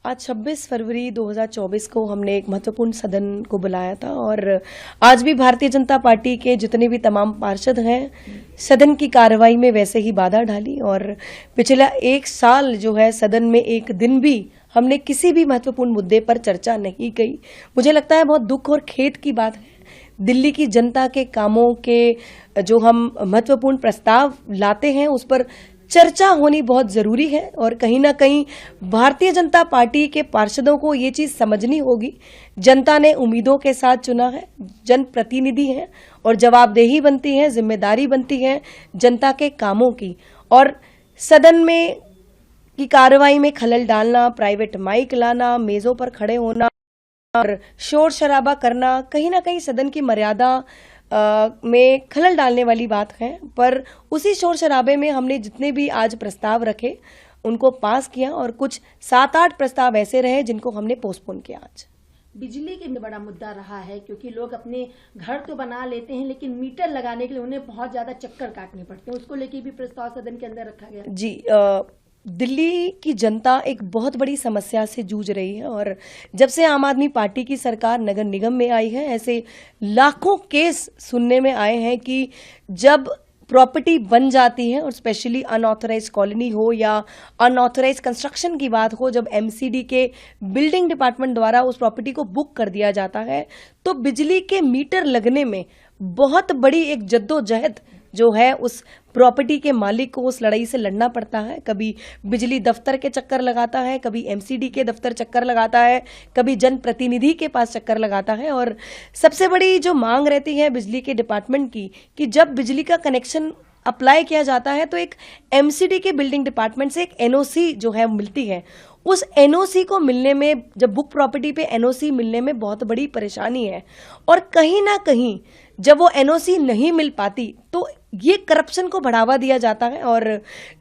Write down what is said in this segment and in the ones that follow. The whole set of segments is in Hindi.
आज 26 फरवरी 2024 को हमने एक महत्वपूर्ण सदन को बुलाया था और आज भी भारतीय जनता पार्टी के जितने भी तमाम पार्षद हैं सदन की कार्रवाई में वैसे ही बाधा डाली और पिछला एक साल जो है सदन में एक दिन भी हमने किसी भी महत्वपूर्ण मुद्दे पर चर्चा नहीं की। मुझे लगता है बहुत दुख और खेद की बात है। दिल्ली की जनता के कामों के जो हम महत्वपूर्ण प्रस्ताव लाते हैं उस पर चर्चा होनी बहुत जरूरी है और कहीं ना कहीं भारतीय जनता पार्टी के पार्षदों को ये चीज समझनी होगी। जनता ने उम्मीदों के साथ चुना है, जनप्रतिनिधि हैं और जवाबदेही बनती है, जिम्मेदारी बनती है जनता के कामों की। और सदन में की कार्रवाई में खलल डालना, प्राइवेट माइक लाना, मेजों पर खड़े होना और शोर शराबा करना कहीं ना कहीं सदन की मर्यादा में खलल डालने वाली बात है। पर उसी शोर शराबे में हमने जितने भी आज प्रस्ताव रखे उनको पास किया और कुछ 7-8 प्रस्ताव ऐसे रहे जिनको हमने पोस्टपोन किया। आज बिजली के बड़ा मुद्दा रहा है क्योंकि लोग अपने घर तो बना लेते हैं लेकिन मीटर लगाने के लिए उन्हें बहुत ज्यादा चक्कर काटने पड़ते हैं। उसको लेके भी प्रस्ताव सदन के अंदर रखा गया। जी, दिल्ली की जनता एक बहुत बड़ी समस्या से जूझ रही है और जब से आम आदमी पार्टी की सरकार नगर निगम में आई है ऐसे लाखों केस सुनने में आए हैं कि जब प्रॉपर्टी बन जाती है और स्पेशली अनऑथराइज कॉलोनी हो या अनऑथराइज कंस्ट्रक्शन की बात हो, जब एमसीडी के बिल्डिंग डिपार्टमेंट द्वारा उस प्रॉपर्टी को बुक कर दिया जाता है तो बिजली के मीटर लगने में बहुत बड़ी एक जद्दोजहद जो है उस प्रॉपर्टी के मालिक को उस लड़ाई से लड़ना पड़ता है। कभी बिजली दफ्तर के चक्कर लगाता है, कभी एमसीडी के दफ्तर चक्कर लगाता है, कभी जनप्रतिनिधि के पास चक्कर लगाता है। और सबसे बड़ी जो मांग रहती है बिजली के डिपार्टमेंट की कि जब बिजली का कनेक्शन अप्लाई किया जाता है तो एक एमसीडी के बिल्डिंग डिपार्टमेंट से एक एनओसी जो है मिलती है। उस एनओसी को मिलने में, जब बुक प्रॉपर्टी पे एनओसी मिलने में बहुत बड़ी परेशानी है और कहीं ना कहीं जब वो एनओसी नहीं मिल पाती तो ये करप्शन को बढ़ावा दिया जाता है और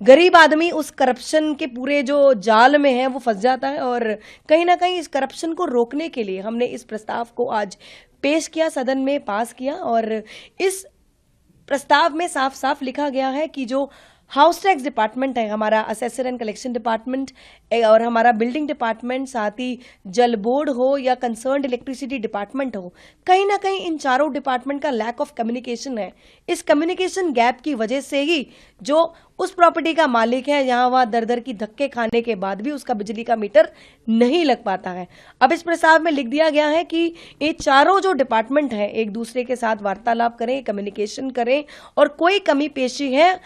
गरीब आदमी उस करप्शन के पूरे जो जाल में है वो फंस जाता है। और कहीं ना कहीं इस करप्शन को रोकने के लिए हमने इस प्रस्ताव को आज पेश किया, सदन में पास किया और इस प्रस्ताव में साफ साफ लिखा गया है कि जो हाउस टैक्स डिपार्टमेंट है, हमारा असेसर एंड कलेक्शन डिपार्टमेंट और हमारा बिल्डिंग डिपार्टमेंट, साथ ही जल बोर्ड हो या कंसर्न्ड इलेक्ट्रिसिटी डिपार्टमेंट हो, कहीं ना कहीं इन चारों डिपार्टमेंट का लैक ऑफ कम्युनिकेशन है। इस कम्युनिकेशन गैप की वजह से ही जो उस प्रॉपर्टी का मालिक है यहाँ वहां दर दर की धक्के खाने के बाद भी उसका बिजली का मीटर नहीं लग पाता है। अब इस प्रस्ताव में लिख दिया गया है कि ये चारों जो डिपार्टमेंट है एक दूसरे के साथ वार्तालाप करें, कम्युनिकेशन करें और कोई कमी पेशी है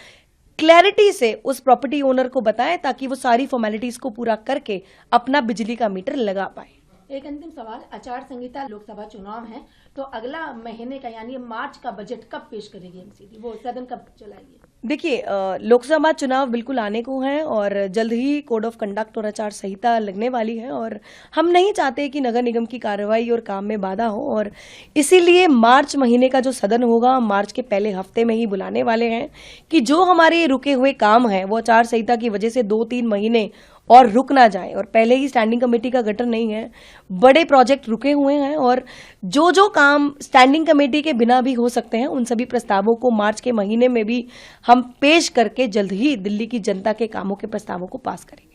क्लैरिटी से उस प्रॉपर्टी ओनर को बताएं ताकि वो सारी फॉर्मेलिटीज को पूरा करके अपना बिजली का मीटर लगा पाए। एक अंतिम सवाल, आचार संहिता लोकसभा चुनाव है तो अगला महीने का यानी मार्च का बजट कब पेश करेगी एमसीडी, वो सदन कब चलाएगी? देखिए, लोकसभा चुनाव बिल्कुल आने को हैं और जल्द ही कोड ऑफ कंडक्ट और आचार संहिता लगने वाली है और हम नहीं चाहते कि नगर निगम की कार्रवाई और काम में बाधा हो और इसीलिए मार्च महीने का जो सदन होगा मार्च के पहले हफ्ते में ही बुलाने वाले हैं कि जो हमारे रुके हुए काम है वो आचार संहिता की वजह से 2-3 महीने और रुक ना जाए। और पहले ही स्टैंडिंग कमेटी का गठन नहीं है, बड़े प्रोजेक्ट रुके हुए हैं और जो जो काम स्टैंडिंग कमेटी के बिना भी हो सकते हैं उन सभी प्रस्तावों को मार्च के महीने में भी हम पेश करके जल्द ही दिल्ली की जनता के कामों के प्रस्तावों को पास करेंगे।